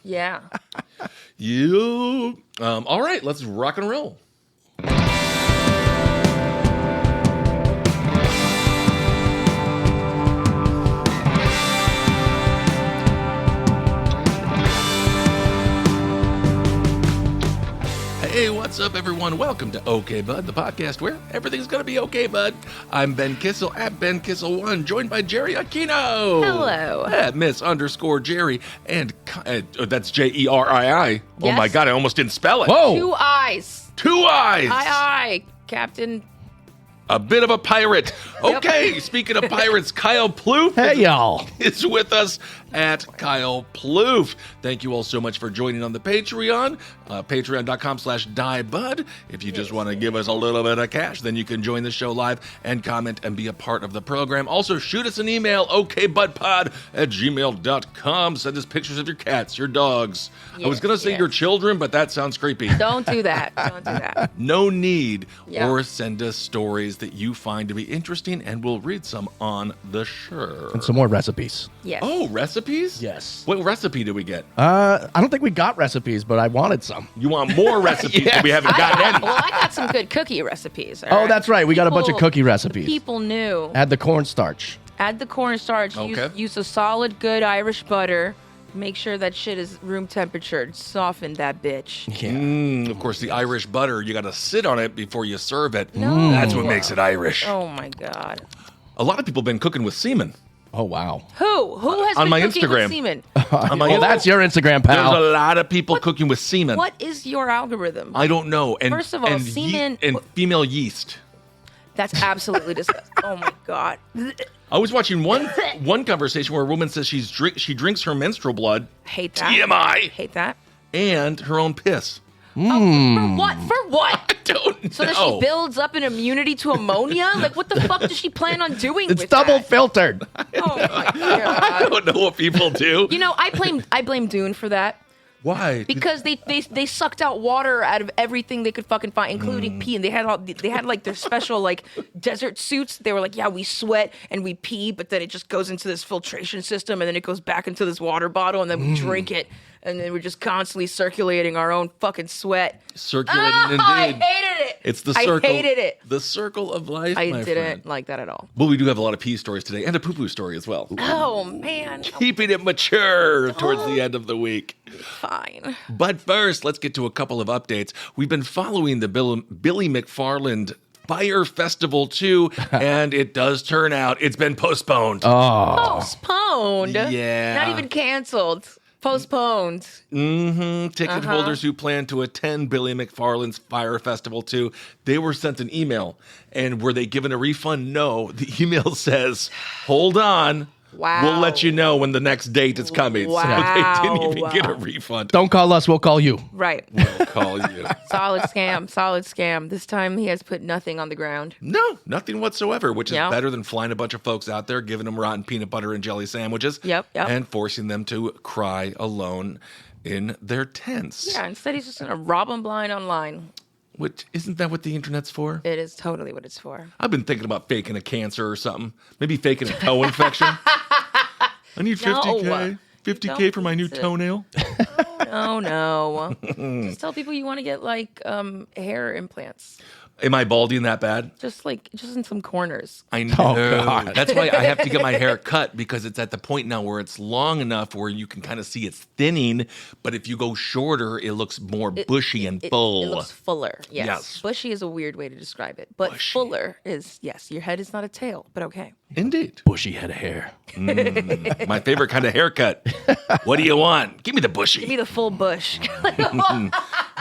Yeah. All right, let's rock and roll. Hey, what's up, everyone? Welcome to OK Bud, the podcast where everything's going to be okay, bud. I'm Ben Kissel at Ben Kissel1, joined by Jerry Aquino. Hello. At Miss_Jerry, and that's Jerii. Oh Yes. my God, I almost didn't spell it. Whoa. 2 eyes. 2 eyes. Aye, Captain. A bit of a pirate. Okay, speaking of pirates, Kyle Plouffe Hey, y'all. is with us at Kyle Plouffe. Thank you all so much for joining on the Patreon, patreon.com/diebud. If you just want to give us a little bit of cash, then you can join the show live and comment and be a part of the program. Also, shoot us an email, okbudpod@gmail.com. Send us pictures of your cats, your dogs. I was going to say your children, but that sounds creepy. Don't do that. Don't do that. No need. Yeah. Or send us stories that you find to be interesting, and we'll read some on the show. And some more recipes. Yes. Oh, recipes? Yes. What recipe did we get? I don't think we got recipes, but I wanted some. You want more recipes that we haven't gotten any? Well, I got some good cookie recipes. all Oh, right? that's right. We got a bunch of People- cookie recipes. People knew. Add the cornstarch. Add the cornstarch. Okay. Use a solid, good Irish butter. Make sure that shit is room temperature. Soften that bitch. Yeah. Of course, the Irish butter, you got to sit on it before you serve it. No. That's what makes it Irish. Oh my God. A lot of people have been cooking with semen. Oh, wow. Who has On been my cooking Instagram. with semen? Oh, that's your Instagram, There's a pal. lot of people cooking with semen. What is your algorithm? I don't know. And, First of all, and semen- and female yeast. That's absolutely disgusting. Oh my God. I was watching one conversation where a woman says she drinks her menstrual blood, Hate that. TMI, Hate that. and her own piss. For what? For what? I don't So know. that she builds up an immunity to ammonia? Like, what the fuck does she plan on doing It's with double that? filtered. Oh my I God. don't know what people do. You know, I blame Dune for that. Why? Because they sucked out water out of everything they could fucking find, including pee, and they had like their special like desert suits. They were like, yeah, we sweat and we pee, but then it just goes into this filtration system, and then it goes back into this water bottle, and then we drink it, and then we're just constantly circulating our own fucking sweat. Circulating I indeed. hated it. It's the circle. I hated it. The circle of life. I my didn't friend. like that at all. Well, we do have a lot of pee stories today, and a poo-poo story as well. Oh man, Keeping it mature towards the end of the week. fine. But first, let's get to a couple of updates. We've been following the Billy McFarland Fyre Festival 2, and it does turn out it's been postponed. Oh. Postponed. Yeah. Not even canceled. Postponed. Ticket holders who plan to attend Billy McFarland's Fyre Festival 2, they were sent an email. And were they given a refund? No. The email says, hold on. Wow. We'll let you know when the next date is coming. So Wow. they didn't even get a refund. Don't call us, we'll call you. Right. We'll call you. Solid scam. Solid scam. This time he has put nothing on the ground. No, nothing whatsoever, which is Yeah. better than flying a bunch of folks out there, giving them rotten peanut butter and jelly sandwiches, Yep. and forcing them to cry alone in their tents. Yeah, instead he's just going to rob them blind online. Which, isn't that what the internet's for? It is totally what it's for. I've been thinking about faking a cancer or something. Maybe faking a toe infection. I need 50K. No. 50K for my new Don't- toenail. No. Just tell people you want to get like hair implants. Am I balding that bad? Just in some corners. I know. God. That's why I have to get my hair cut, because it's at the point now where it's long enough where you can kind of see it's thinning. But if you go shorter, it looks more bushy and full. It looks fuller. Yes. Yes. Bushy is a weird way to describe it. But Bushy. fuller is, yes, your head is not a tail, but okay. Indeed. Bushy head of hair. My favorite kind of haircut. What do you want? Give me the bushy. Give me the full bush.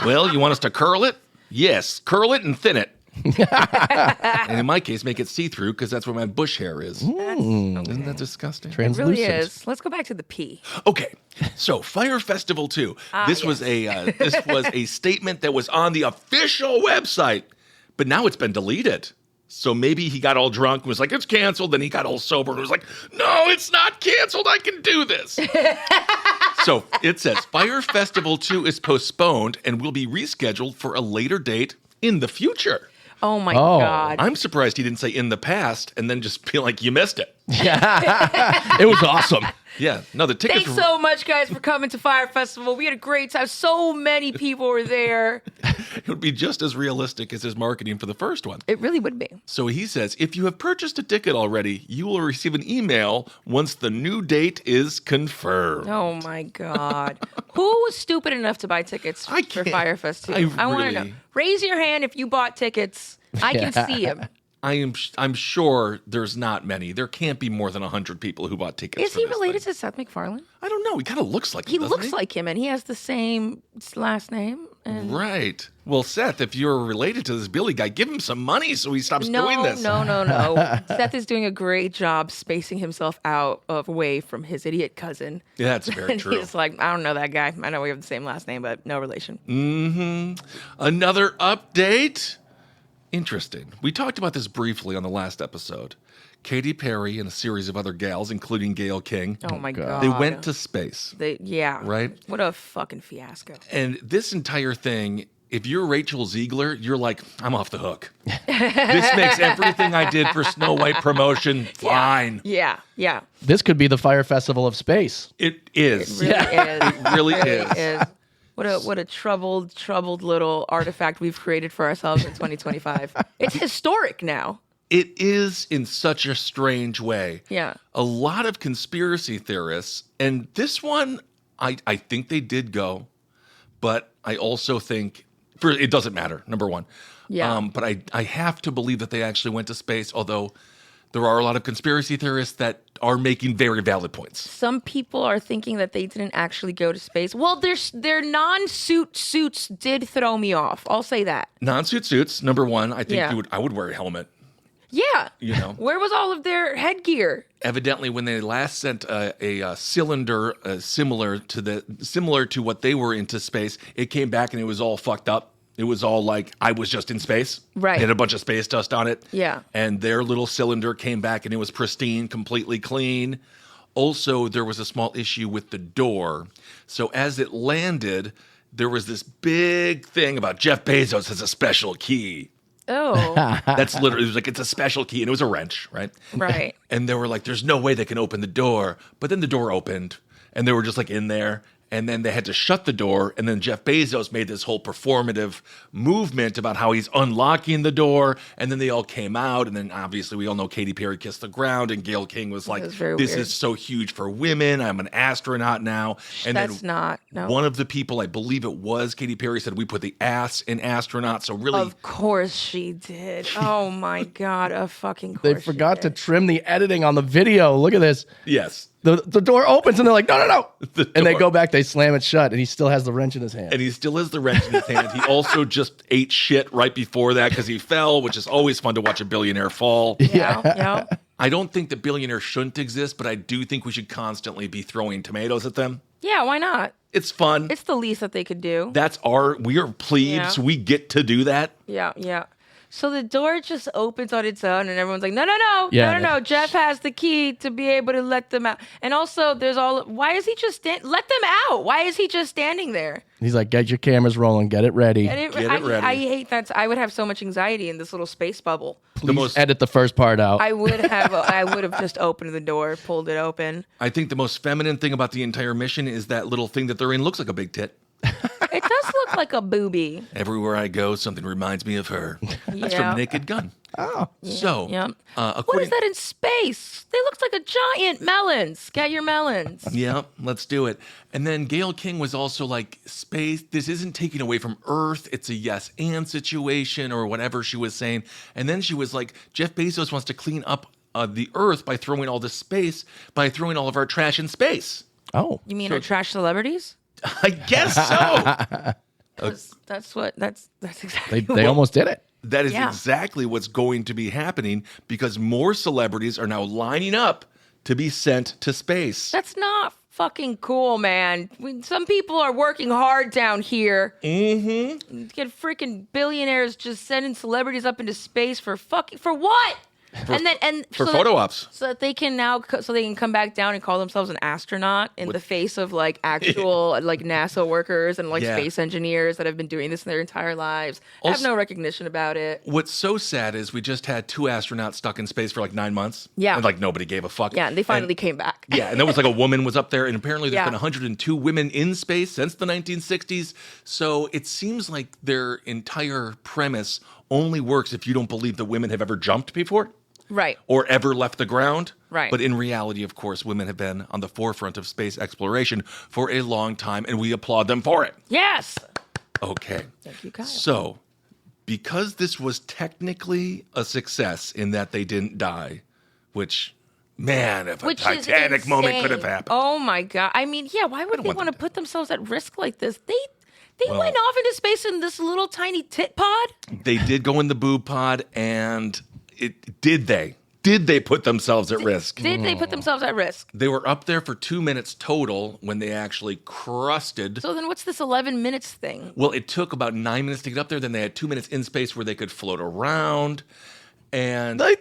Well, you want us to curl it? Yes. Curl it and thin it. And in my case, make it see-through, because that's where my bush hair is. Isn't that disgusting? It Translucent. really is. Let's go back to the pee. Okay, so Fyre Festival 2. This was a statement that was on the official website, but now it's been deleted. So maybe he got all drunk and was like, it's canceled. Then he got all sober and was like, no, it's not canceled. I can do this. So it says Fyre Festival 2 is postponed and will be rescheduled for a later date in the future. Oh my Oh. God. I'm surprised he didn't say in the past and then just feel like you missed it. It was awesome. Yeah. No, the tickets. Thanks so much, guys, for coming to Fyre Festival. We had a great time. So many people were there. It would be just as realistic as his marketing for the first one. It really would be. So he says, if you have purchased a ticket already, you will receive an email once the new date is confirmed. Oh my God. Who was stupid enough to buy tickets for can't- Fyre Festival? I want to really- know. Raise your hand if you bought tickets. I can see him. I'm sure there's not many. There can't be more than 100 people who bought tickets. Is he related to Seth MacFarlane? I don't know. He kind of looks like him. He doesn't looks like him, and he has the same last name. And Right. Well, Seth, if you're related to this Billy guy, give him some money so he stops doing this. No. Seth is doing a great job spacing himself out away from his idiot cousin. Yeah, that's very And true. he's like, I don't know that guy. I know we have the same last name, but no relation. Another update. Interesting. We talked about this briefly on the last episode. Katy Perry and a series of other gals, including Gayle King, Oh my God. they went to space. Yeah. Right? What a fucking fiasco. And this entire thing, if you're Rachel Ziegler, you're like, I'm off the hook. This makes everything I did for Snow White promotion fine. Yeah. This could be the Fyre Festival of space. It is. Really is. It really is. is. What a troubled little artifact we've created for ourselves in 2025. It's historic now. It is in such a strange way. Yeah. A lot of conspiracy theorists, and this one, I think they did go, but I also think it doesn't matter, number one. Yeah. But I have to believe that they actually went to space, although there are a lot of conspiracy theorists that are making very valid points. Some people are thinking that they didn't actually go to space. Well, their non-suit suits did throw me off. I'll say that. Non-suit suits, number one. I think Yeah. I would wear a helmet. Yeah. You know. Where was all of their headgear? Evidently, when they last sent a cylinder similar to what they were into space, it came back and it was all fucked up. It was all like, I was just in space. Right. It had a bunch of space dust on it. Yeah. And their little cylinder came back and it was pristine, completely clean. Also, there was a small issue with the door. So as it landed, there was this big thing about Jeff Bezos has a special key. Oh, That's literally, it was like, it's a special key. And it was a wrench, right? right. And they were like, there's no way they can open the door. But then the door opened and they were just like in there. And then they had to shut the door. And then Jeff Bezos made this whole performative movement about how he's unlocking the door. And then they all came out. And then obviously we all know Katy Perry kissed the ground. And Gayle King was like, was very this weird. is so huge for women. I'm an astronaut now. And That's then not, no. one of the people, I believe it was Katy Perry, said we put the ass in astronaut. So really, Of course she did. Oh my God, of fucking course They she forgot to did. trim the editing on the video. Look at this. yes. The door opens and they're like, no. The And they door- go back, they slam it shut, and he still has the wrench in his hand. And he still has the wrench in his hand. He also just ate shit right before that because he fell, which is always fun to watch a billionaire fall. Yeah. I don't think that billionaires shouldn't exist, but I do think we should constantly be throwing tomatoes at them. Yeah, why not? It's fun. It's the least that they could do. We are plebes. Yeah. We get to do that. Yeah. So the door just opens on its own, and everyone's like, no. Yeah. No. Jeff has the key to be able to let them out. And also, why is he just let them out? Why is he just standing there? He's like, get your cameras rolling, get it ready. And Get it ready. I hate that. I would have so much anxiety in this little space bubble. Please edit the first part out. I would have just opened the door, pulled it open. I think the most feminine thing about the entire mission is that little thing that they're in looks like a big tit. It does look like a booby. Everywhere I go, something reminds me of her. That's Yeah. from Naked Gun. Oh. So, Yep. What according is that in space? They look like a giant melons. Get your melons. Yeah, let's do it. And then Gayle King was also like, space, this isn't taking away from Earth. It's a yes and situation or whatever she was saying. And then she was like, Jeff Bezos wants to clean up the Earth by throwing all this space, by throwing all of our trash in space. Oh. You mean our trash celebrities? I guess so. That's exactly They almost did it. That is Yeah. exactly what's going to be happening because more celebrities are now lining up to be sent to space. That's not fucking cool, man. Some people are working hard down here. Mm-hmm. Get freaking billionaires just sending celebrities up into space for what? for photo ops. so that they can now so they can come back down and call themselves an astronaut in the face of like actual like NASA workers and like space engineers that have been doing this in their entire lives. Have no recognition about it. What's so sad is we just had 2 astronauts stuck in space for like 9 months. Yeah. And like nobody gave a fuck. Yeah, and they finally came back. Yeah, and there was like a woman was up there, and apparently there's been 102 women in space since the 1960s. So it seems like their entire premise only works if you don't believe that women have ever jumped before. Right. Or ever left the ground. Right. But in reality, of course, women have been on the forefront of space exploration for a long time, and we applaud them for it. Yes. Okay. Thank you, Kyle. So, because this was technically a success in that they didn't die, which, man, if a Titanic moment could have happened. Oh my God. I mean, yeah, why would they want to put themselves at risk like this? They went off into space in this little tiny tit pod. They did go in the boob pod, and did they put themselves at risk? Did they put themselves at risk? They were up there for 2 minutes total when they actually crusted. So then what's this 11 minutes thing? Well, it took about 9 minutes to get up there. Then they had 2 minutes in space where they could float around. And They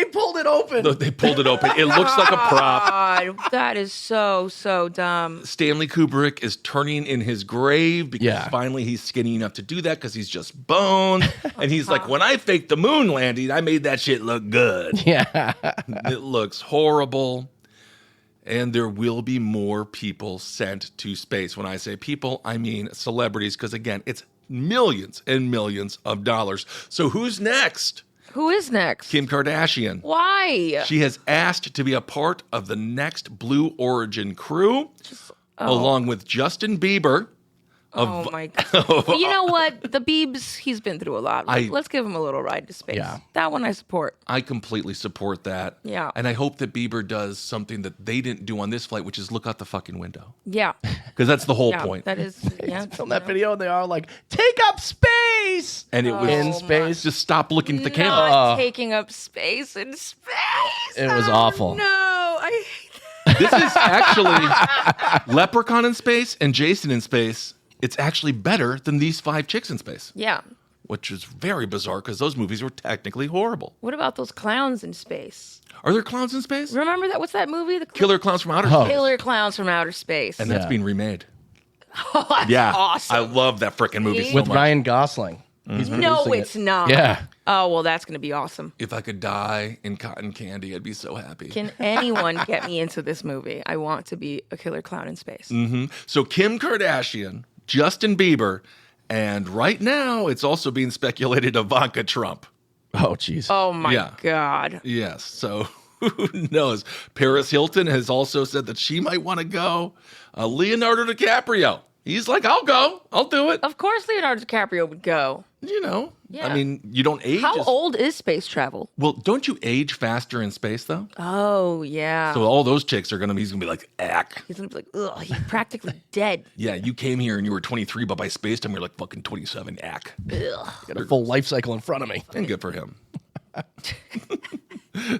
pulled it open. they pulled it open. It looks like a prop. God, that is so dumb. Stanley Kubrick is turning in his grave because finally he's skinny enough to do that because he's just bones. And he's like, when I faked the moon landing, I made that shit look good. Yeah. It looks horrible. And there will be more people sent to space. When I say people, I mean celebrities, because again, it's millions and millions of dollars. So who's next? Who is next? Kim Kardashian. Why? She has asked to be a part of the next Blue Origin crew, along with Justin Bieber. Oh my God. You know what? The Biebs, he's been through a lot. Let's give him a little ride to space. Yeah. That one I support. I completely support that. Yeah. And I hope that Bieber does something that they didn't do on this flight, which is look out the fucking window. Yeah. Because that's the whole point. That is, yeah. Film that video, and they are like, take up space. And it was in space. Just stop looking at the camera. Not taking up space in space. It was awful. No, I hate that. This is actually Leprechaun in space and Jason in space. It's actually better than these 5 chicks in space. Yeah. Which is very bizarre because those movies were technically horrible. What about those clowns in space? Are there clowns in space? Remember that? What's that movie? The Killer Clowns from Outer Space. Killer Clowns from Outer Space. And that's being remade. Oh, that's awesome. I love that freaking movie so With much. Ryan Gosling. He's No, producing it's it. not. Yeah. Oh, well, that's going to be awesome. If I could die in cotton candy, I'd be so happy. Can anyone get me into this movie? I want to be a killer clown in space. Mm-hmm. So Kim Kardashian, Justin Bieber, and right now it's also being speculated Ivanka Trump. Oh, jeez. Oh, my God. Yes. So who knows? Paris Hilton has also said that she might want to go. Leonardo DiCaprio. He's like, I'll go. I'll do it. Of course Leonardo DiCaprio would go. You know, Yeah. I mean, you don't age. How old is space travel? Well, don't you age faster in space, though? Oh, he's So all those chicks are he's going to be like, ack. going to be like, ugh, he's practically dead. Yeah, you came here and you were 23, but by space time, you're like fucking 27, ack. Ugh. Got a full life cycle in front of me. And good for him.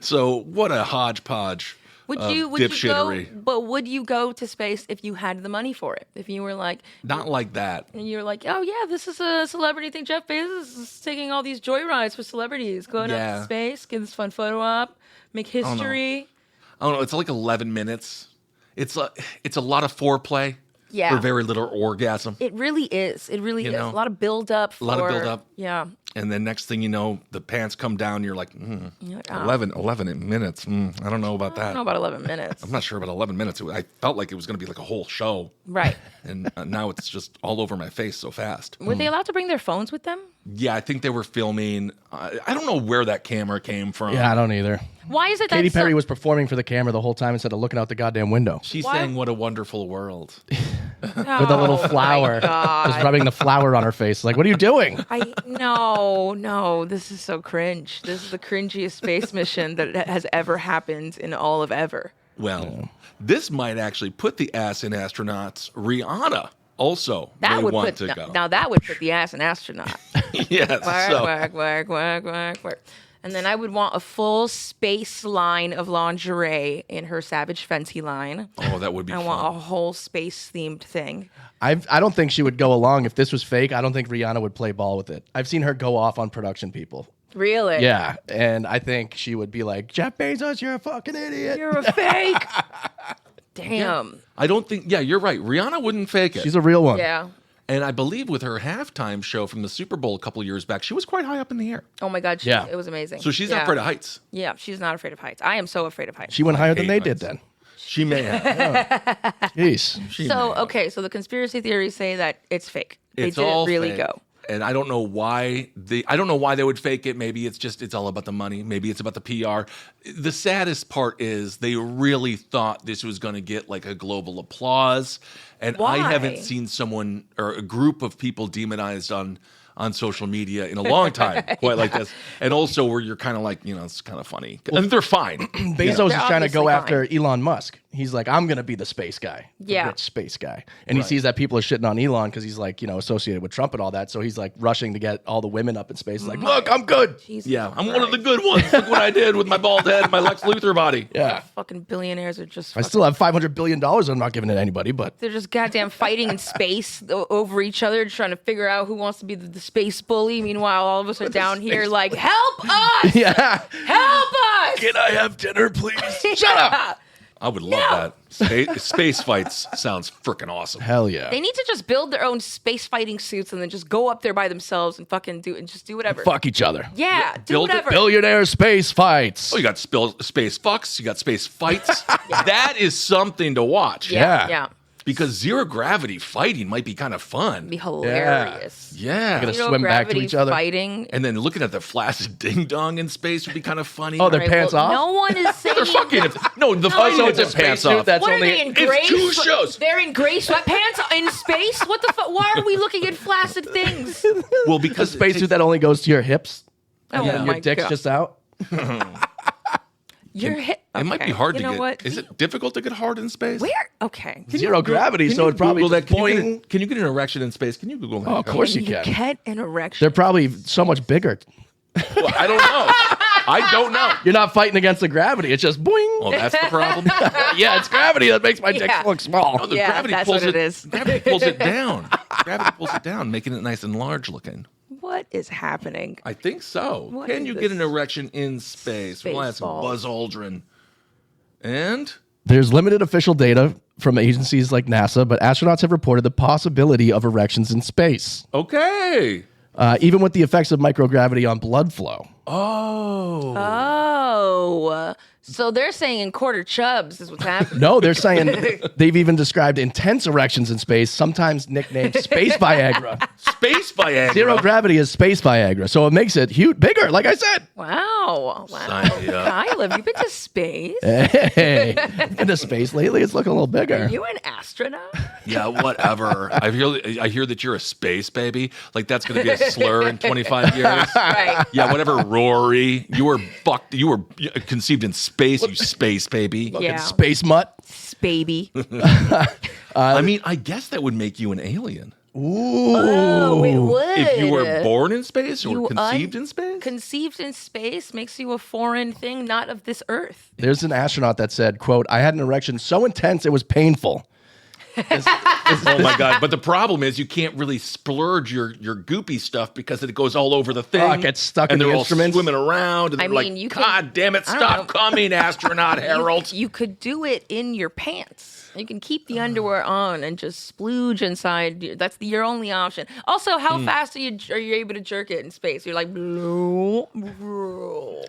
So what a hodgepodge. Would you go? dipshittery. But would you go to space if you had the money for it? If you were like, Not like that. and you're like, oh yeah, this is a celebrity thing. Jeff Bezos is taking all these joyrides for celebrities, going up Yeah. to space, get this fun photo op, make history. I don't know. It's like 11 minutes. It's a lot of foreplay Yeah. for very little orgasm. It really is. It really is. know, A lot of build up. a lot of build up. Yeah. And then next thing you know, the pants come down. You're like, You're like, oh, 11 minutes. I don't know about I don't that. know about 11 minutes. I'm not sure about 11 minutes. I felt like it was going to be like a whole show. Right. And now it's just all over my face so fast. Were they allowed to bring their phones with them? Yeah, I think they were filming. I don't know where that camera came from. Yeah, I don't either. Why is it Katy that Perry was performing for the camera the whole time instead of looking out the goddamn window She's Why- saying, what a wonderful world. with a little flower, just rubbing the flower on her face. Like, what are you doing? No, this is so cringe. This is the cringiest space mission that has ever happened in all of ever. Well, this might actually put the ass in astronauts. Rihanna also That may would want put to go. now that would put the ass in astronaut. Yes. Work, so, work. And then I would want a full space line of lingerie in her Savage Fenty line. oh, that would be I fun. want a whole space themed thing. I don't think she would go along if this was fake. I don't think Rihanna would play ball with it. I've seen her go off on production people Really? Yeah, and I think she would be like, Jeff Bezos, you're a fucking idiot. You're a fake. Damn. I don't think. Yeah, you're right. Rihanna wouldn't fake it. She's a real one. Yeah. And I believe with her halftime show from the Super Bowl a couple of years back, she was quite high up in the air. Oh my God. Yeah. It was amazing. So she's not afraid of heights. Yeah, she's not afraid of heights. I am so afraid of heights. She went higher than hate they did heights. then. She may have. Jeez. So the conspiracy theories say that it's fake. They It's didn't all really fake. go. And I don't know why they would fake it. Maybe it's all about the money. Maybe it's about the PR. The saddest part is they really thought this was going to get like a global applause. And Why? I haven't seen someone or a group of people demonized on social media in a long time, quite like this. And also where you're kind of like, it's kind of funny. And they're fine. Bezos is They're trying to go obviously after Elon Musk. He's like, I'm going to be the space guy. The Yeah. rich space guy. And he sees that people are shitting on Elon because he's like, associated with Trump and all that. So he's like rushing to get all the women up in space. He's like, look, I'm good. Jesus Yeah, I'm Christ. one of the good ones. Look what I did with my bald head and my Lex Luthor body. Yeah. Fucking billionaires are just. I still have $500 billion. I'm not giving it to anybody, but They're just goddamn fighting in space over each other, trying to figure out who wants to be the space bully. Meanwhile, all of us are down here like, help us! yeah. Help us! Can I have dinner, please? Shut up. I would love that. Space fights sounds freaking awesome. Hell yeah. They need to just build their own space fighting suits and then just go up there by themselves and fucking do whatever. Fuck each other. Yeah, do build it. whatever. Billionaire space fights. Oh, you got space fucks. You got space fights. That is something to watch. Yeah. Yeah. Because zero gravity fighting might be kind of fun. Be hilarious. Yeah. Gonna Zero swim back to gravity each other. Fighting. And then looking at the flaccid ding dong in space would be kind of funny. Oh, their Right, pants well, off? No one is saying. They're fucking. No, the No, fighting so with it's their a pants spacesuit off. that's What only- are they in It's gray? two shows. They're in gray sweatpants in space. What the fuck? Why are we looking at flaccid things? Well, A because spacesuit that only goes to your hips. Oh And my your dick's God. just out. Your hip. it might be okay. hard You to know get. What? Is it difficult to get hard in space? Where? Okay. Zero gravity, Can so you it probably Google just that. boing. Can you get an erection in space? Can you Google that? Oh, of course you You can. get an erection. They're probably so much bigger. Well, I don't know. I don't know. You're not fighting against the gravity. It's just boing. Well, that's the problem. Yeah, it's gravity that makes my dick Yeah. look small. No, the Yeah, gravity that's pulls what it is. Gravity pulls it down. Gravity pulls it down, making it nice and large looking. What is happening? I think so. What Can is you this? get an erection in space? We'll ask Spaceballs. Buzz Aldrin. And There's limited official data from agencies like NASA, but astronauts have reported the possibility of erections in space, okay. even with the effects of microgravity on blood flow. Oh. Oh, so they're saying in quarter chubs is what's happening. No, they're saying they've even described intense erections in space, sometimes nicknamed space Viagra. Space Viagra. Zero gravity is space Viagra, so it makes it huge, bigger, like I said. Wow. Sign me up. Kyle, have you been to space? Hey, into space lately, it's looking a little Are bigger. you an astronaut? Yeah, whatever. I hear that you're a space baby. Like that's going to be a slur in 25 years. Right. Yeah, whatever, Rory. You were fucked. You were conceived in space, you space baby. Yeah. Space mutt. Baby. I mean, I guess that would make you an alien. Oh, it would. If you were born in space or You conceived in space? Conceived in space makes you a foreign thing, not of this earth. There's an astronaut that said, quote, I had an erection so intense it was painful. Oh my God. But the problem is you can't really splurge your goopy stuff because it goes all over the thing. Oh, it gets stuck in and the they're all instruments. swimming around. And I they're mean, like, you can- God damn it, I don't stop know. coming, astronaut Harold. You could do it in your pants. You can keep the underwear on and just splooge inside. That's your only option. Also, how fast are you able to jerk it in space? You're like, stroke,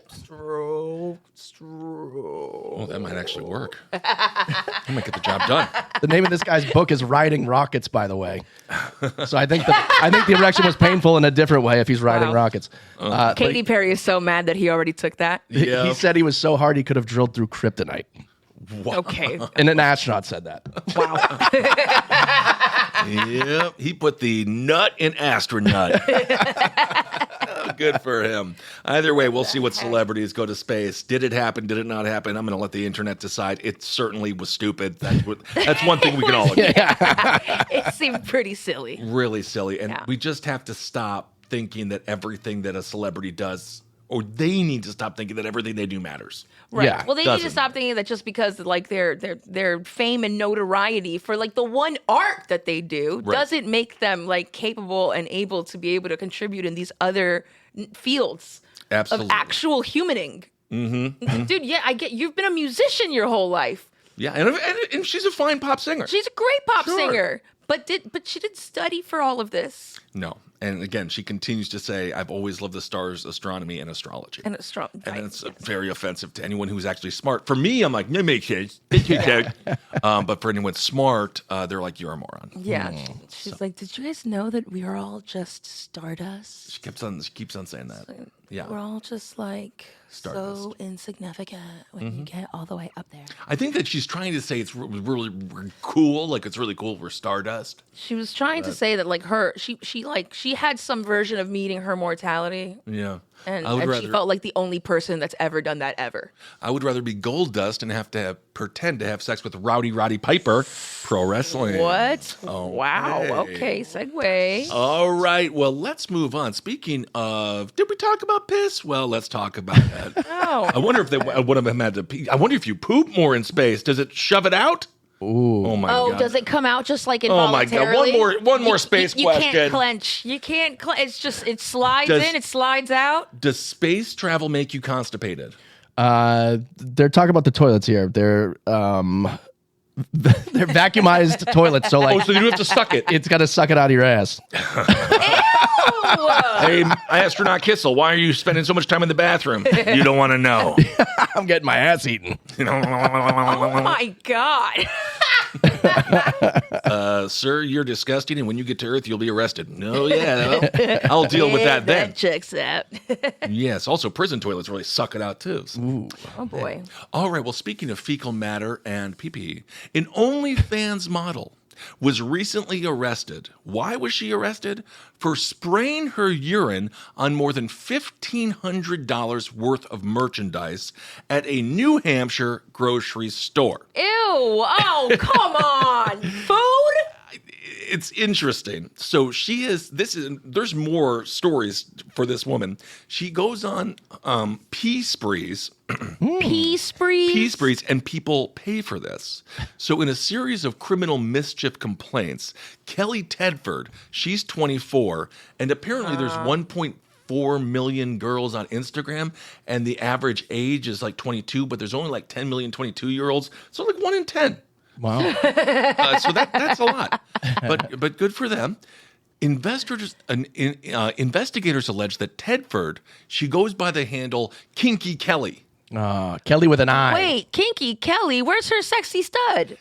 stroke, stroke. Oh, that might actually work. I might get the job done. The name of this guy's book is Riding Rockets, by the way. So I think the erection was painful in a different way if he's riding Wow. rockets. But Katy Perry is so mad that he already took that. Yeah. he said he was so hard he could have drilled through kryptonite. Okay. And an astronaut said that. Wow. Yep. He put the nut in astronaut. Good for him. Either way, we'll see what celebrities go to space. Did it happen? Did it not happen? I'm going to let the internet decide. It certainly was stupid. That's one thing we can all agree. It seemed pretty silly. Really silly. And Yeah. we just have to stop thinking that everything that a celebrity does or they need to stop thinking that everything they do matters. Right. Yeah, Well, they need to doesn't. stop thinking that just because like their fame and notoriety for like the one art that they do Right. doesn't make them like capable and able to be able to contribute in these other fields Absolutely. of actual humaning. Mm-hmm. Dude, yeah, I get you've been a musician your whole life. Yeah, and she's a fine pop singer. She's a great pop Sure. singer. But she didn't study for all of this. No. And again, she continues to say, I've always loved the stars, astronomy, and astrology. And it's strong. And right, it's yes. very offensive to anyone who's actually smart. For me, I'm like, no, makes sense. But for anyone smart, they're like, you're a moron. Yeah. She's like, did you guys know that we are all just stardust? She keeps on saying that. Yeah. We're all just like Stardust. so insignificant when you get all the way up there. I think that she's trying to say it's really cool. Like, it's really cool. We're stardust. She was trying to say that like she had some version of meeting her mortality. Yeah. And, I would she felt like the only person that's ever done that ever. I would rather be gold dust and have to pretend to have sex with Rowdy Roddy Piper, pro wrestling. What? Oh, Wow. Okay, segue. All right. Well, let's move on. Speaking of, did we talk about piss? Well, let's talk about that. Oh. I wonder if one of them had to pee. I wonder if you poop more in space. Does it shove it out? Ooh. Oh my Oh, god. does it come out just like Oh my involuntarily? god. One more space you question. can't clench. You can't clench. It's just, it slides Does- in, it slides out. Does space travel make you constipated? They're talking about the toilets here. They're they're vacuumized toilets, so like Oh, so you have to suck it. it's got to suck it out of your ass. Ew! Hey, astronaut Kissel, why are you spending so much time in the bathroom? You don't want to know. I'm getting my ass eaten. Oh my god. Sir, you're disgusting, and when you get to Earth, you'll be arrested. No, yeah, well, I'll deal with that then. That checks out. Yes, also prison toilets really suck it out too. Oh boy. All right, well, speaking of fecal matter and pee-pee, an OnlyFans model was recently arrested. Why was she arrested? For spraying her urine on more than $1,500 worth of merchandise at a New Hampshire grocery store. Ew. Oh, come on. Food? It's interesting. So there's more stories for this woman. She goes on pee sprees. Pee sprees? Pee sprees, and people pay for this. So in a series of criminal mischief complaints, Kelly Tedford, she's 24, and apparently there's 1.4 million girls on Instagram, and the average age is like 22, but there's only like 10 million 22-year-olds, so like 1 in 10. Wow. So that's a lot, but good for them. Investigators allege that Tedford, she goes by the handle Kinky Kelly. Kelly with an eye. Wait, Kinky Kelly, where's her sexy stud?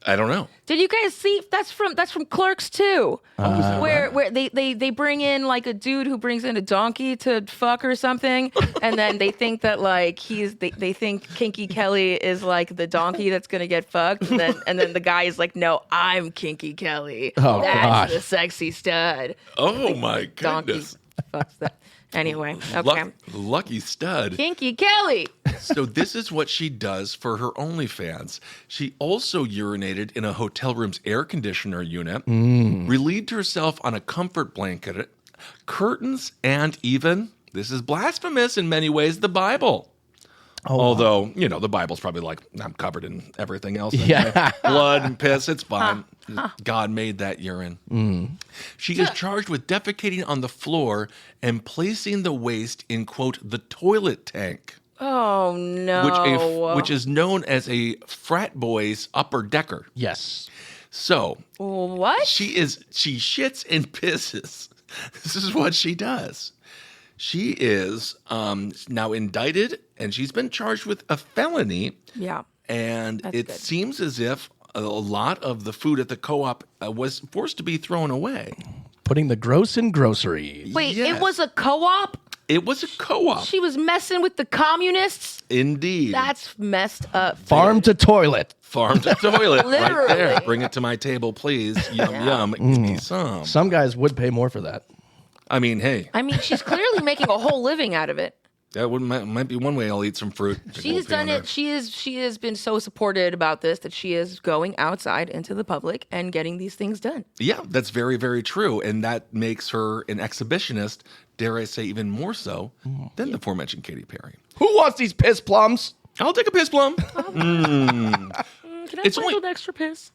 I don't know. Did you guys see? That's from Clerks too, where they bring in like a dude who brings in a donkey to fuck or something, and then they think that like they think Kinky Kelly is like the donkey that's gonna get fucked, and then the guy is like, no, I'm Kinky Kelly. Oh, That's gosh. the sexy stud. Oh my Donkey goodness. fucks that. Anyway, okay. Lucky stud. Kinky Kelly. So this is what she does for her OnlyFans. She also urinated in a hotel room's air conditioner unit, relieved herself on a comfort blanket, curtains, and even, this is blasphemous in many ways, the Bible. Although, the Bible's probably like, I'm covered in everything else. Yeah. Blood and piss, it's fine. God made that urine. She is charged with defecating on the floor and placing the waste in, quote, the toilet tank, Oh no. which is known as a frat boy's upper decker. Yes. So What? she shits and pisses. This is what she does. She is now indicted, and she's been charged with a felony. Yeah. And That's it good. seems as if a lot of the food at the co-op was forced to be thrown away. Putting the gross in grocery. Wait, Yes. it was a co-op? It was a co-op. She was messing with the communists? Indeed. That's messed up. Farm to toilet. Farm to toilet right there. Literally. Bring it to my table, please. Yum, yum. Give me some. Some guys would pay more for that. I mean, hey. I mean, she's clearly making a whole living out of it. That might be one way I'll eat some fruit. She's done it. She has been so supported about this that she is going outside into the public and getting these things done. Yeah, that's very, very true. And that makes her an exhibitionist, dare I say even more so than the aforementioned Katy Perry. Who wants these piss plums? I'll take a piss plum. Can I sprinkle the extra piss?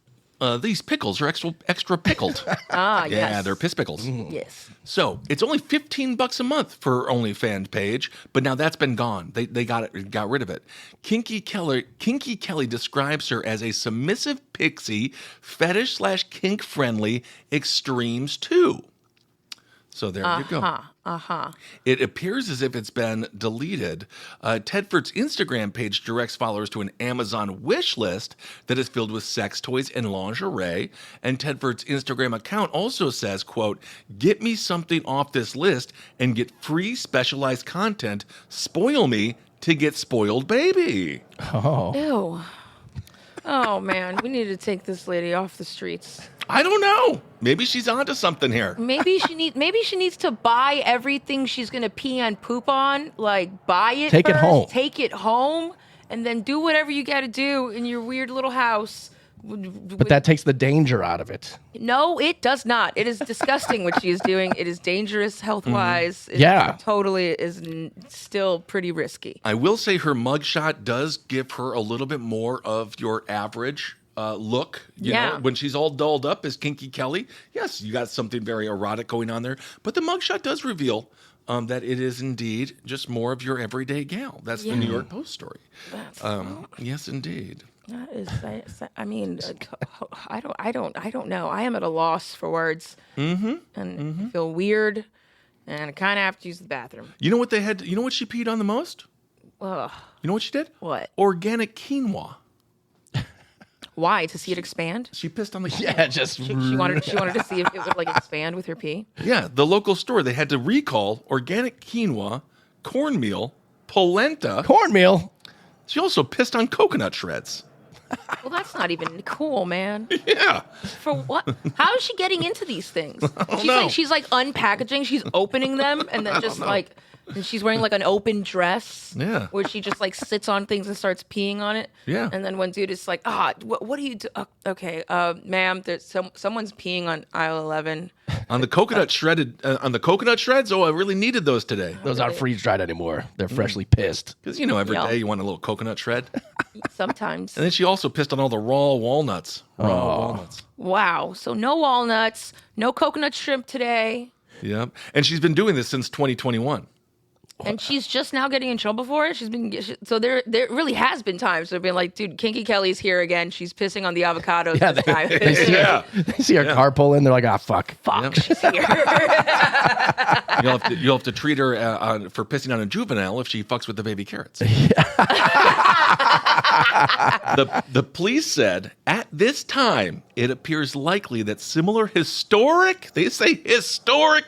These pickles are extra pickled. Yes. Yeah, they're piss pickles. Yes. So it's only $15 a month for her OnlyFans page, but now that's been gone. They got rid of it. Kinky Kelly describes her as a submissive pixie, fetish/kink friendly extremes too. So there you go. It appears as if it's been deleted. Tedford's Instagram page directs followers to an Amazon wish list that is filled with sex toys and lingerie. And Tedford's Instagram account also says, quote, "Get me something off this list and get free specialized content. Spoil me to get spoiled, baby." Oh. Ew. Oh man, we need to take this lady off the streets. I don't know. Maybe she's onto something here. Maybe she needs to buy everything she's gonna pee and poop on. Like buy it. Take it first, home. Take it home, and then do whatever you got to do in your weird little house. But that takes the danger out of it. No, it does not. It is disgusting what she is doing. It is dangerous health-wise. It Yeah. totally is still pretty risky. I will say her mugshot does give her a little bit more of your average look. You know, when she's all dolled up as Kinky Kelly. Yes, you got something very erotic going on there. But the mugshot does reveal that it is indeed just more of your everyday gal. That's the New York Post story. Yes, indeed. That is, I mean, I don't know. I am at a loss for words, and I feel weird, and I kind of have to use the bathroom. You know what they had? You know what she peed on the most? Ugh. You know what she did? What? Organic quinoa. Why? To see it expand? She pissed on the quinoa. Yeah, just She wanted to see if it would like expand with her pee. Yeah, the local store, they had to recall organic quinoa, cornmeal, polenta. cornmeal. She also pissed on coconut shreds. Well, that's not even cool, man. Yeah. For what? How is she getting into these things? know. She's like unpackaging. She's opening them, and then just like, and she's wearing like an open dress. Yeah. Where she just like sits on things and starts peeing on it. Yeah. And then one dude is like, what do you do? Okay, ma'am, there's someone's peeing on aisle 11. On the coconut shreds. Oh, I really needed those today. Those aren't freeze dried anymore. They're freshly pissed. Because, you know, every Yeah. day you want a little coconut shred. Sometimes. And then she also pissed on all the raw walnuts. Walnuts. Wow. So no walnuts, no coconut shrimp today. Yep. And she's been doing this since 2021. And she's just now getting in trouble for it. So there really has been times they've been like, dude, Kinky Kelly's here again. She's pissing on the avocados. Yeah, this time. They see her car pull in. They're like, ah, fuck. Fuck, she's here. You'll have to treat her for pissing on a juvenile if she fucks with the baby carrots. The police said at this time it appears likely that similar historic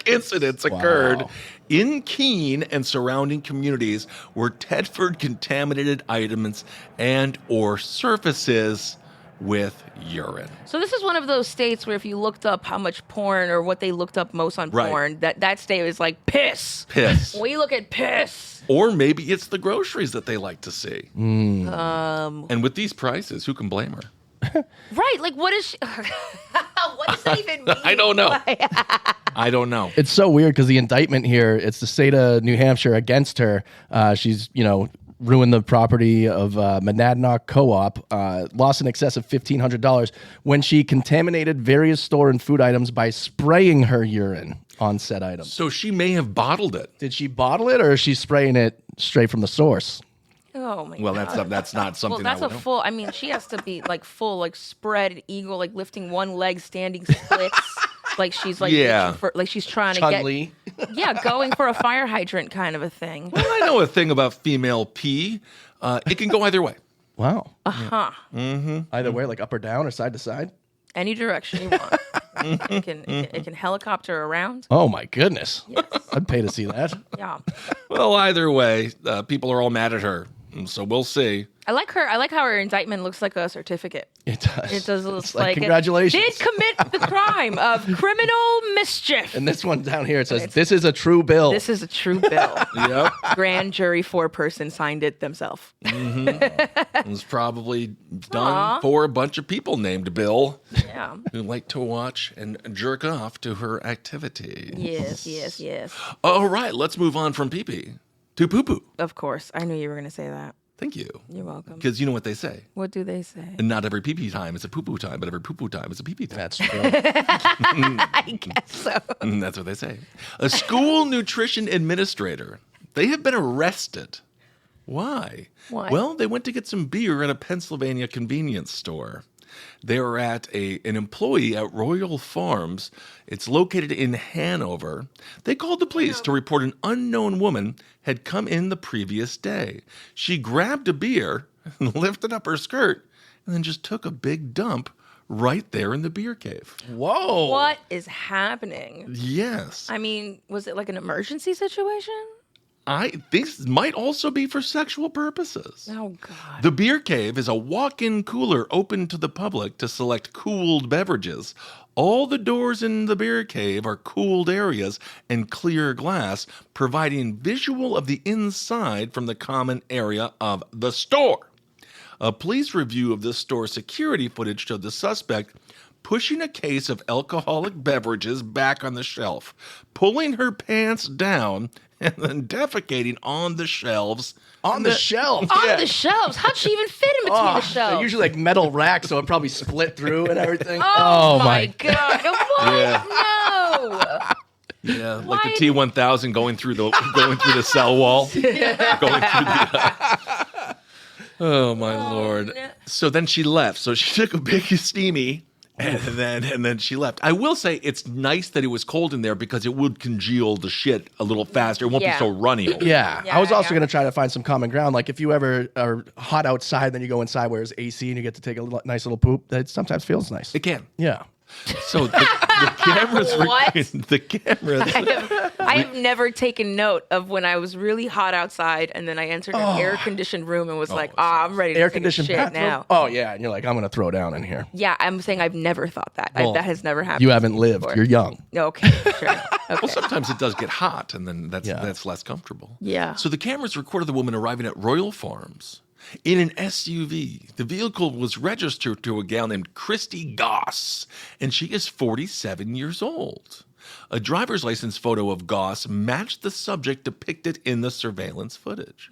incidents occurred in Keene and surrounding communities where Tedford contaminated items and or surfaces with urine. So this is one of those states where if you looked up how much porn or what they looked up most on Right. porn, that state was like piss. Piss. We look at piss. Or maybe it's the groceries that they like to see. And with these prices, who can blame her? Right, like what is she, what does that even mean? I don't know. I don't know. It's so weird because the indictment here, it's the state of New Hampshire against her. She's, ruined the property of Monadnock Co-op, lost in excess of $1,500 when she contaminated various store and food items by spraying her urine on said items. So she may have bottled it. Did she bottle it or is she spraying it straight from the source? Oh my Well, god. that's not something. Well, that's I a would know. full. I mean, she has to be like full, like spread eagle, like lifting one leg, standing splits, like she's like, Yeah. like she's trying to Chun-Li. get, going for a fire hydrant kind of a thing. Well, I know a thing about female pee. It can go either way. Wow. Huh. Either way, like up or down or side to side? Any direction you want. It can helicopter around. Oh my goodness. I'd pay to see that. Yeah. Well, either way, people are all mad at her. So we'll see. I like her. I like how her indictment looks like a certificate. It does. It does look It's like congratulations. Did commit the crime of criminal mischief. And this one down here, it says, this is a true bill. This is a true bill. Yep. Grand jury 4-person signed it themselves. It was probably done for a bunch of people named Bill Yeah. who like to watch and jerk off to her activity. Yes. All right, let's move on from pee-pee to poo-poo. Of course. I knew you were going to say that. Thank you. You're welcome. Because you know what they say. What do they say? And not every pee-pee time is a poo-poo time, but every poo-poo time is a pee-pee time. That's true. I guess so. That's what they say. A school nutrition administrator. They have been arrested. Why? Why? Well, they went to get some beer at a Pennsylvania convenience store. They were at an employee at Royal Farms. It's located in Hanover. They called the police to report an unknown woman had come in the previous day. She grabbed a beer and lifted up her skirt and then just took a big dump right there in the beer cave. Whoa. What is happening? Yes. I mean, was it like an emergency situation? This might also be for sexual purposes. Oh, God. The beer cave is a walk-in cooler open to the public to select cooled beverages. All the doors in the beer cave are cooled areas and clear glass, providing visual of the inside from the common area of the store. A police review of the store security footage showed the suspect pushing a case of alcoholic beverages back on the shelf, pulling her pants down, and then defecating on the shelves. On the shelf. On the shelves. How'd she even fit in between the They're shelves? usually like metal racks, so it probably split through and everything. Oh my God. What? Yeah. No. Yeah, like Why- the T-1000 going through the cell wall. Going through the. Oh my Lord! no. So then she left. So she took a big steamy, and then she left. I will say it's nice that it was cold in there because it would congeal the shit a little faster. It won't be Yeah. so runny. Yeah. Yeah, I was also yeah. going to try to find some common ground. Like if you ever are hot outside, then you go inside where there's AC and you get to take a nice little poop. That sometimes feels nice. It can. Yeah. So the cameras. What? The cameras. I have never taken note of when I was really hot outside and then I entered an air-conditioned room and was like, I'm ready to Air take a conditioned shit bathroom. now. Oh yeah, and you're like, I'm going to throw down in here. Yeah, I'm saying I've never thought that. Well, That has never happened. You haven't lived. before. You're young. Okay, sure. Okay. Well, sometimes it does get hot, and then that's Yeah. less comfortable. Yeah. So the cameras recorded the woman arriving at Royal Farms in an SUV. The vehicle was registered to a gal named Christy Goss, and she is 47 years old. A driver's license photo of Goss matched the subject depicted in the surveillance footage.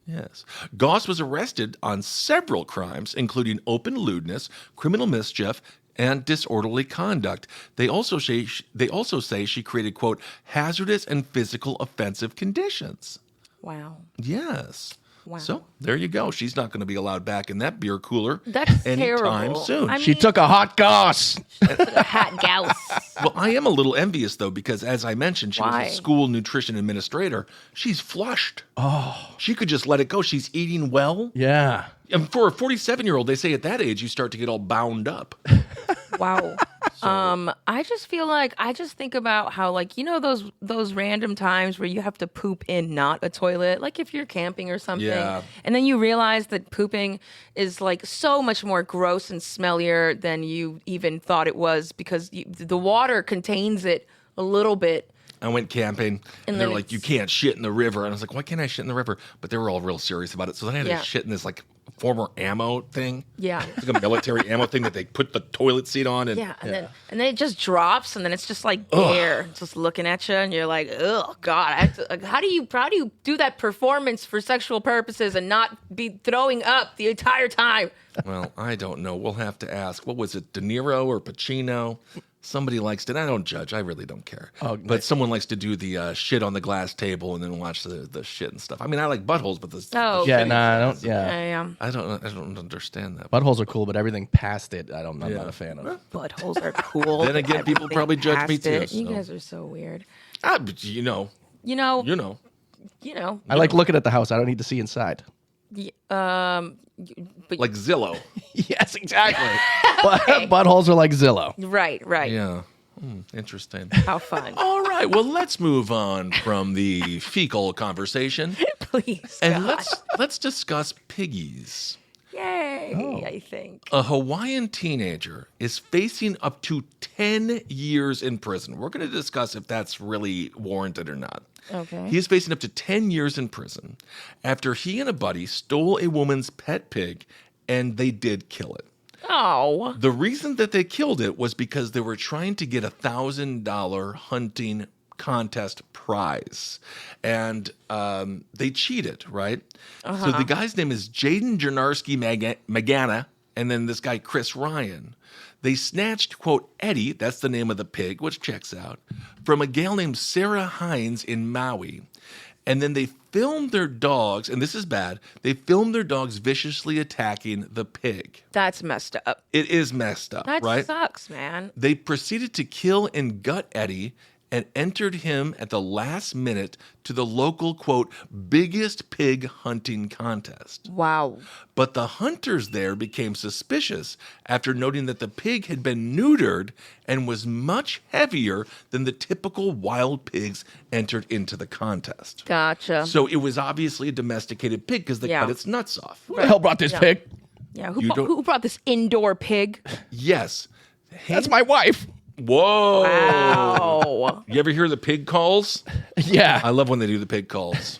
Yes. Goss was arrested on several crimes, including open lewdness, criminal mischief, and disorderly conduct. They also say she created, quote, hazardous and physical offensive conditions. Wow. Yes. Wow. So there you go. She's not going to be allowed back in that beer cooler That's anytime terrible. soon. I She mean- took a hot goss. A hat gouse. Well, I am a little envious, though, because as I mentioned, she Why? was a school nutrition administrator. She's flushed. Oh. She could just let it go. She's eating well. Yeah. And for a 47-year-old, they say at that age, you start to get all bound up. Wow. I just feel like I just think about how, like, you know, those random times where you have to poop in not a toilet, like if you're camping or something, Yeah. and then you realize that pooping is like so much more gross and smellier than you even thought it was because the water contains it a little bit. I went camping, and they're then like, you it's- can't shit in the river. And I was like, why can't I shit in the river? But they were all real serious about it. So then I had Yeah. to shit in this, like, former ammo thing. Yeah. It's like a military ammo thing that they put the toilet seat on. And Yeah, and then it just drops, and then it's just like there, just looking at you, and you're like, oh God, how do you do that performance for sexual purposes and not be throwing up the entire time? Well, I don't know. We'll have to ask. What was it, De Niro or Pacino? Somebody likes to, and I don't judge. I really don't care. But someone likes to do the shit on the glass table and then watch the shit and stuff. I mean, I like buttholes, but the Oh, Yeah, shitty- nah, I don't. Yeah. I I don't understand that. Buttholes are cool, but everything past it, I'm not a fan of. buttholes are cool. Then again, people Everything probably judge me past too, it. You so. guys are so weird. But you know. You know. I like looking at the house. I don't need to see inside. But Like Zillow. Yes, exactly. Buttholes are like Zillow. right. Yeah. Interesting. How fun. All right. Well, let's move on from the fecal conversation. Please, And God. let's discuss piggies. Yay, I think. A Hawaiian teenager is facing up to 10 years in prison. We're going to discuss if that's really warranted or not. Okay. He is facing up to 10 years in prison after he and a buddy stole a woman's pet pig and they did kill it. Oh. The reason that they killed it was because they were trying to get $1,000 hunting contest prize. And they cheated, right? So the guy's name is Jaden Janarski Magana, and then this guy, Chris Ryan. They snatched, quote, Eddie, that's the name of the pig, which checks out, from a gal named Sarah Hines in Maui. And then they filmed their dogs, and this is bad, they filmed their dogs viciously attacking the pig. That's messed up. It is messed up, That right? sucks, man. They proceeded to kill and gut Eddie and entered him at the last minute to the local, quote, biggest pig hunting contest. Wow. But the hunters there became suspicious after noting that the pig had been neutered and was much heavier than the typical wild pigs entered into the contest. Gotcha. So it was obviously a domesticated pig because they cut its nuts off. Who the hell brought this pig? Yeah, You don't- who brought this indoor pig? Yes. That's my wife. Whoa. Wow. You ever hear the pig calls? Yeah. I love when they do the pig calls.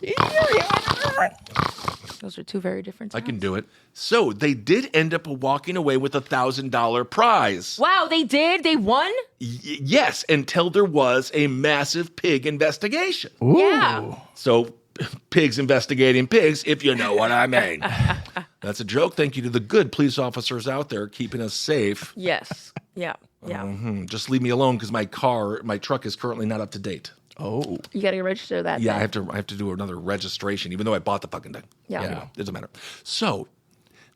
Those are two very different I sounds. can do it. So they did end up walking away with $1,000 prize. Wow, they did? They won? Yes, until there was a massive pig investigation. Yeah. So pigs investigating pigs, if you know what I mean. That's a joke. Thank you to the good police officers out there keeping us safe. Yes. Yeah. Yeah. Just leave me alone because my truck is currently not up to date. Oh. You got to register that. Yeah, thing. I have to do another registration, even though I bought the fucking thing. Yeah. Anyway, it doesn't matter. So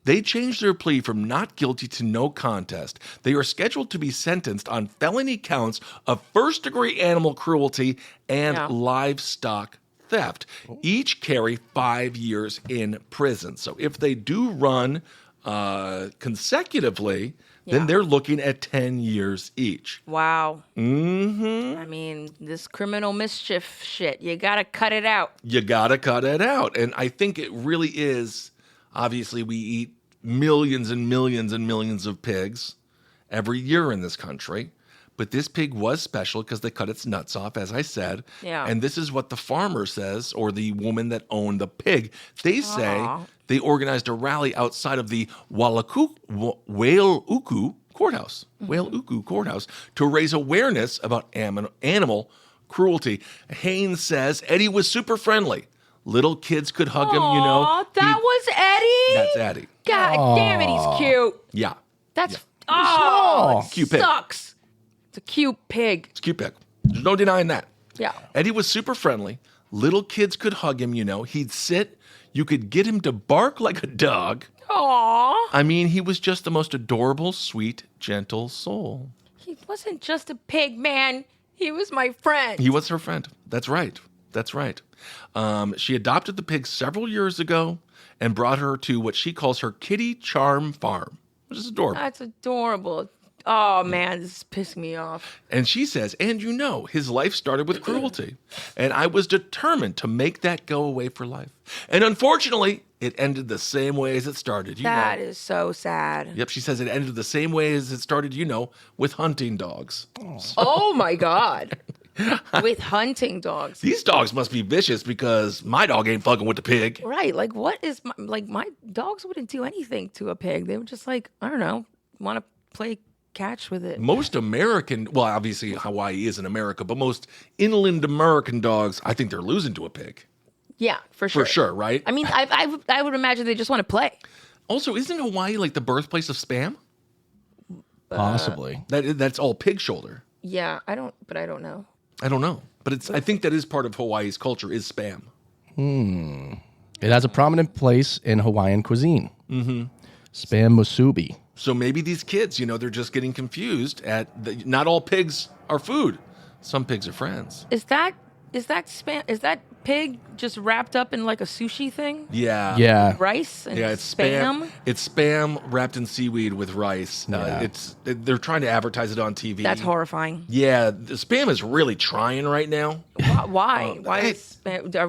they changed their plea from not guilty to no contest. They are scheduled to be sentenced on felony counts of first-degree animal cruelty and livestock theft. Each carry 5 years in prison. So if they do run consecutively, then they're looking at 10 years each. Wow. Mm-hmm. I mean, this criminal mischief shit, you got to cut it out. You got to cut it out. And I think it really is, obviously, we eat millions and millions and millions of pigs every year in this country. But this pig was special because they cut its nuts off, as I said. Yeah. And this is what the farmer says, or the woman that owned the pig. They say they organized a rally outside of the Wailuku Courthouse, Wailuku Courthouse, to raise awareness about animal cruelty. Haynes says Eddie was super friendly. Little kids could hug him, you know. Oh, that was Eddie? That's Eddie. God damn it, he's cute. Yeah. That's, small. Cute pig. sucks. It's a cute pig. It's a cute pig. There's no denying that. Yeah. Eddie was super friendly. Little kids could hug him, you know. He'd sit. You could get him to bark like a dog. Aw. I mean, he was just the most adorable, sweet, gentle soul. He wasn't just a pig, man. He was my friend. He was her friend. That's right. That's right. She adopted the pig several years ago and brought her to what she calls her kitty charm farm, which is adorable. That's adorable. Oh, man, this is pissing me off. And she says, and you know, his life started with cruelty. And I was determined to make that go away for life. And unfortunately, it ended the same way as it started. That is so sad. Yep, she says it ended the same way as it started, you know, with hunting dogs. Oh, my God. With hunting dogs. These dogs must be vicious because my dog ain't fucking with the pig. Right. Like, what is my dogs wouldn't do anything to a pig. They would just, like, I don't know, want to play catch with it. Most American, well, obviously Hawaii is in America, but most inland American dogs, I think they're losing to a pig. Yeah, for sure. For sure, right? I mean, I would imagine they just want to play. Also, isn't Hawaii like the birthplace of Spam? Possibly. That's all pig shoulder. Yeah, I don't know. I don't know, but I think that is part of Hawaii's culture is Spam. It has a prominent place in Hawaiian cuisine. Mm-hmm. Spam musubi. So maybe these kids, you know, they're just getting confused not all pigs are food. Some pigs are friends. Is that spam? Is that pig just wrapped up in like a sushi thing? Yeah. Yeah. Rice and Yeah, it's spam? It's spam wrapped in seaweed with rice. Yeah. They're trying to advertise it on TV. That's horrifying. Yeah, the spam is really trying right now. Why? Why is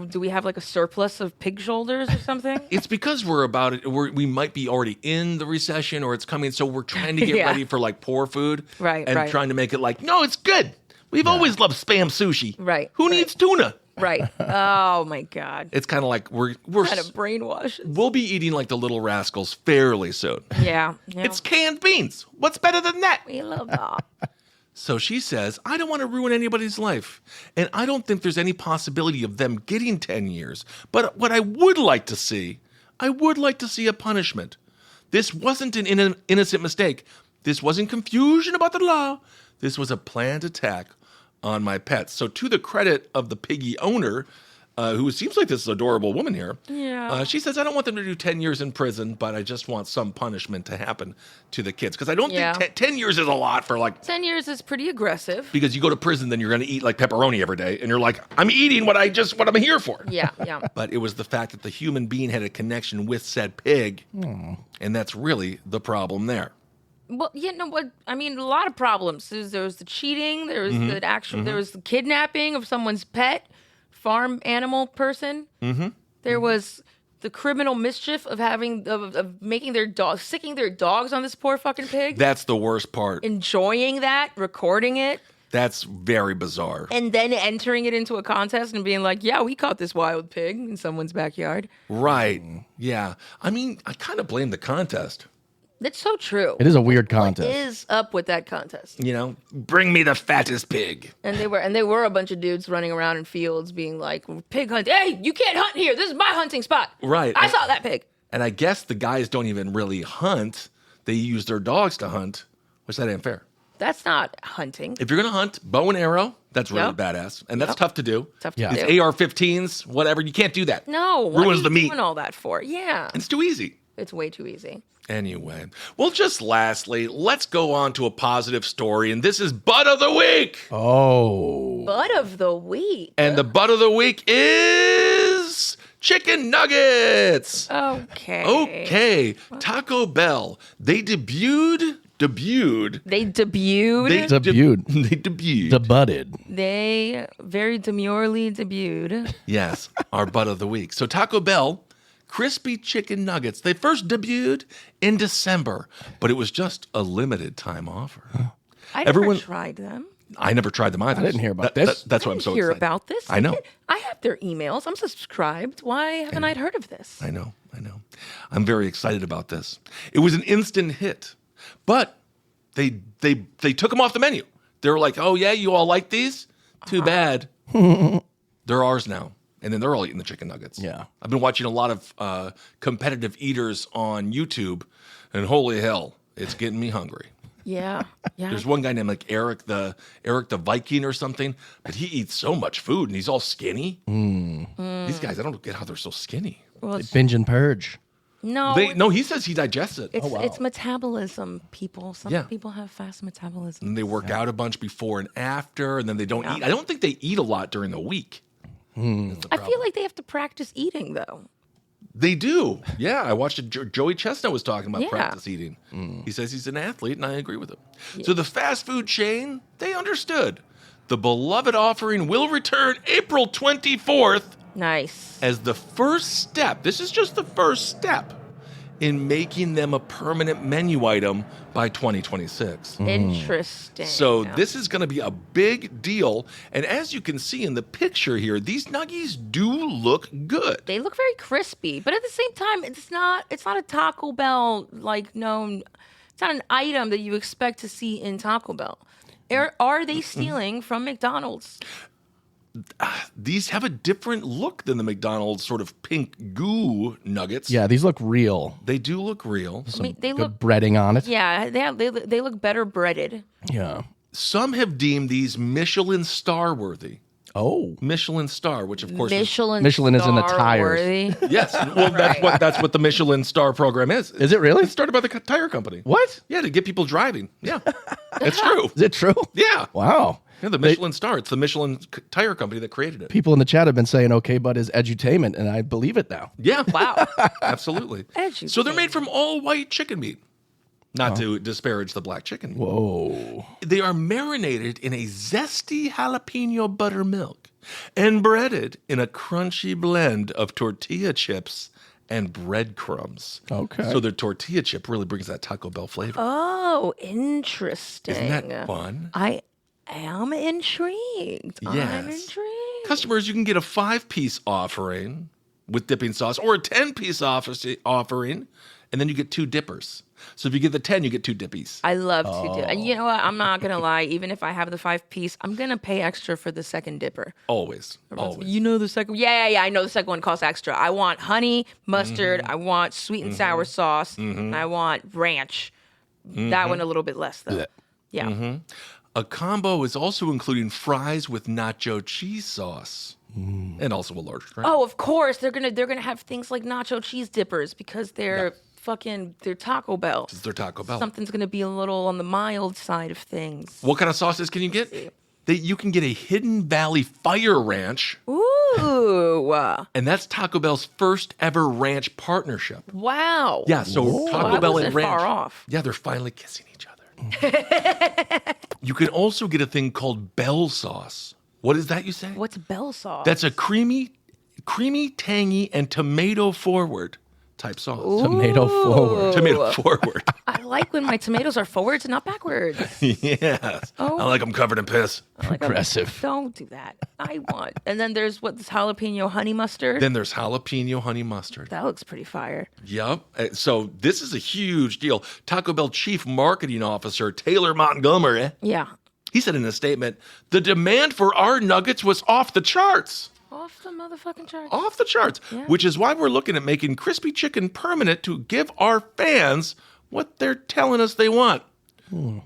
do we have like a surplus of pig shoulders or something? It's because we might be already in the recession or it's coming, so we're trying to get Yeah. ready for like poor food. Right, And right. trying to make it like, no, it's good. We've always loved spam sushi. Right, Who right. needs tuna? Right. Oh my God. It's kind of like we're Kind of brainwash. we'll be eating like the Little Rascals fairly soon. Yeah. It's canned beans. What's better than that? we love that. So she says, I don't want to ruin anybody's life. And I don't think there's any possibility of them getting 10 years. But what I would like to see, a punishment. This wasn't an innocent mistake. This wasn't confusion about the law. This was a planned attack on my pets. So to the credit of the piggy owner, who seems like this adorable woman here, Yeah. she says, I don't want them to do 10 years in prison, but I just want some punishment to happen to the kids. Because I don't Yeah. think 10 years is a lot for like 10 years is pretty aggressive. because you go to prison, then you're going to eat like pepperoni every day, and you're like, I'm eating what I'm here for. Yeah, yeah. But it was the fact that the human being had a connection with said pig, and that's really the problem there. Well, yeah, no, what I mean, a lot of problems. There was the cheating, there was the actual, there was the kidnapping of someone's pet, farm animal person. There was the criminal mischief of of making their dogs, sicking their dogs on this poor fucking pig, That's the worst part. enjoying that, recording it, That's very bizarre. and then entering it into a contest and being like, "Yeah, we caught this wild pig in someone's backyard." Right. Yeah. I mean, I kind of blame the contest. That's so true. It is a weird What contest. is up with that contest? You know, bring me the fattest pig. And they were a bunch of dudes running around in fields being like, pig hunt. Hey, you can't hunt here. This is my hunting spot. Right. I saw that pig. And I guess the guys don't even really hunt. They use their dogs to hunt, which that ain't fair. That's not hunting. If you're going to hunt, bow and arrow, that's really Yep. badass. And that's Yep. tough to do. Tough to Yeah. do. It's AR-15s, whatever. You can't do that. No. What Ruins are you the meat. doing all that for? Yeah. It's too easy. It's way too easy. Anyway, well, just lastly, let's go on to a positive story. And this is Butt of the Week. Oh. Butt of the week. And the Butt of the Week is chicken nuggets. Okay. Okay. Taco Bell. They debuted. They debuted. They Debuted. They debuted. Debutted. They very demurely debuted. Yes, our Butt of the Week. So Taco Bell, crispy chicken nuggets. They first debuted in December, but it was just a limited time offer. I Everyone- never tried them. I never tried them either. I didn't hear about this. That's I why I'm didn't so hear excited. about this. I know. I have their emails. I'm subscribed. Why haven't I heard of this? I know. I'm very excited about this. It was an instant hit, but they took them off the menu. They were like, "Oh yeah, you all like these? Too bad. They're ours now." And then they're all eating the chicken nuggets. Yeah. I've been watching a lot of competitive eaters on YouTube, and holy hell, it's getting me hungry. Yeah. Yeah. There's one guy named like Eric the Viking or something, but he eats so much food and he's all skinny. These guys, I don't get how they're so skinny. Well, it's, Binge and purge. no. No, he says he digests it. It's metabolism, people. Some Yeah. people have fast metabolism. And they work out a bunch before and after, and then they don't eat. I don't think they eat a lot during the week. I feel like they have to practice eating, though. They do. Yeah, I watched it. Joey Chestnut was talking about Yeah. practice eating. He says he's an athlete, and I agree with him. So the fast food chain, they understood. The beloved offering will return April 24th Nice. as the first step. This is just the first step in making them a permanent menu item by 2026. Interesting. So this is going to be a big deal. And as you can see in the picture here, these nuggies do look good. They look very crispy, but at the same time, it's not a Taco Bell like known. It's not an item that you expect to see in Taco Bell. Are they stealing from McDonald's? These have a different look than the McDonald's sort of pink goo nuggets. Yeah, these look real. They do look real. I mean, they Good look. breading on it. Yeah, they look better breaded. Yeah. Some have deemed these Michelin star worthy. Oh. Michelin star, which of course Michelin is in the star tires. worthy. yes, well that's what the Michelin star program is. Is it really? It's started by the tire company. What? Yeah, to get people driving. Yeah. It's true. Is it true? Yeah. Wow. Yeah, the Michelin star. It's the Michelin tire company that created it. People in the chat have been saying, okay, bud is edutainment, and I believe it now. Yeah. Wow. Absolutely. Edutainment. So they're made from all white chicken meat. Not to disparage the black chicken. Whoa. They are marinated in a zesty jalapeno buttermilk and breaded in a crunchy blend of tortilla chips and breadcrumbs. Okay. So their tortilla chip really brings that Taco Bell flavor. Oh, interesting. Isn't that fun? I am intrigued. I'm Yes. intrigued. Customers, you can get a 5-piece offering with dipping sauce or a 10-piece offering, and then you get 2 dippers. So if you get the 10, you get 2 dippies. I love to do. And you know what? I'm not gonna lie. Even if I have the 5-piece, I'm gonna pay extra for the second dipper. Always. Always. You know the second. Yeah. I know the second one costs extra. I want honey, mustard. I want sweet and sour sauce. And I want ranch. That one a little bit less though. Yeah. A combo is also including fries with nacho cheese sauce and also a large drink. Oh, of course they're gonna have things like nacho cheese dippers because they're they're Taco Bell. It's their Taco Bell. Something's gonna be a little on the mild side of things. What kind of sauces can you get? You can get a Hidden Valley Fire Ranch, Ooh. and that's Taco Bell's first ever ranch partnership. Wow. Yeah, so Taco I Bell wasn't and ranch. far off. Yeah, they're finally kissing each other. You can also get a thing called Bell sauce. What is that you say? What's bell sauce? That's a creamy, tangy, and tomato forward type sauce. Tomato forward. Tomato forward. I like when my tomatoes are forwards and not backwards. Yes. Oh. I like them covered in piss. Aggressive. Don't do that. I want. And then there's this jalapeno honey mustard. Then there's jalapeno honey mustard. That looks pretty fire. Yep. So this is a huge deal. Taco Bell Chief Marketing Officer Taylor Montgomery, Yeah. he said in a statement, the demand for our nuggets was off the charts. Off the motherfucking chart. Off the charts. Yeah. Which is why we're looking at making crispy chicken permanent to give our fans what they're telling us they want.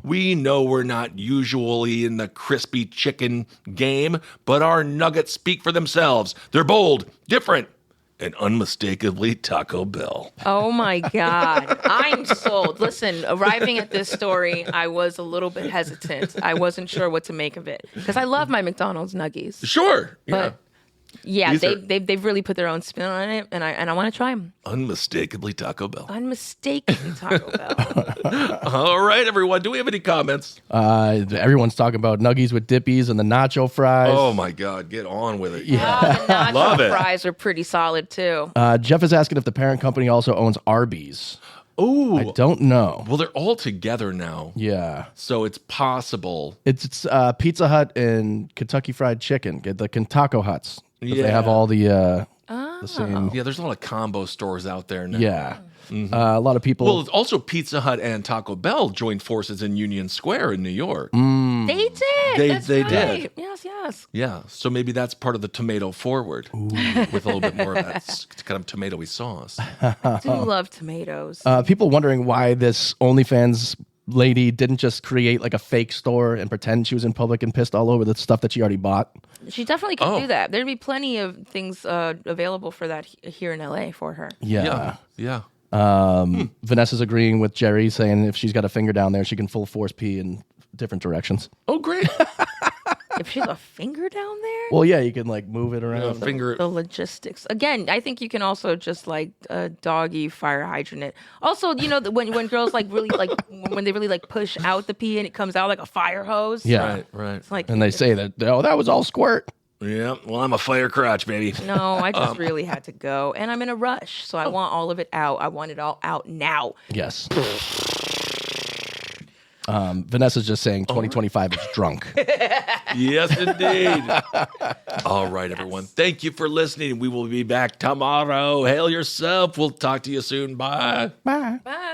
We know we're not usually in the crispy chicken game, but our nuggets speak for themselves. They're bold, different, and unmistakably Taco Bell. Oh my God. I'm sold. Listen, arriving at this story, I was a little bit hesitant. I wasn't sure what to make of it. Because I love my McDonald's nuggies. Sure. But yeah, These are- they've really put their own spin on it, and I want to try them. Unmistakably Taco Bell. Unmistakably Taco Bell. All right, everyone. Do we have any comments? Everyone's talking about nuggies with dippies and the nacho fries. Oh, my God. Get on with it. The nacho Love it. fries are pretty solid too. Jeff is asking if the parent company also owns Arby's. Oh, I don't know. well, they're all together now. Yeah. So it's possible. It's Pizza Hut and Kentucky Fried Chicken. Get the Taco Huts. 'Cause They have Yeah. all the same. Yeah, there's a lot of combo stores out there now. Yeah. A lot of people. Well, also Pizza Hut and Taco Bell joined forces in Union Square in New York. They did. That's they right. did. Yes. Yeah, so maybe that's part of the tomato forward with a little bit more of that kind of tomatoey sauce. I do love tomatoes. people wondering why this OnlyFans lady didn't just create like a fake store and pretend she was in public and pissed all over the stuff that she already bought. She definitely could Oh. do that. There'd be plenty of things available for that here in LA for her. Yeah. Yeah. Vanessa's agreeing with Jerry, saying if she's got a finger down there, she can full force pee in different directions. Oh, great. If she has a finger down there, Well, yeah, you can like move it around. Finger. the logistics. Again, I think you can also just like doggy fire hydrant it. Also, you know, when girls like really like when they really like push out the pee and it comes out like a fire hose. Yeah. Right. It's like And they say that, oh, that was all squirt. Yeah. Well, I'm a fire crotch, baby. no, I just really had to go, and I'm in a rush, so I want all of it out. I want it all out now. Yes. Vanessa's just saying 2025 is drunk. Yes, indeed. All right, everyone. Thank you for listening. We will be back tomorrow. Hail yourself. We'll talk to you soon. Bye. Bye. Bye.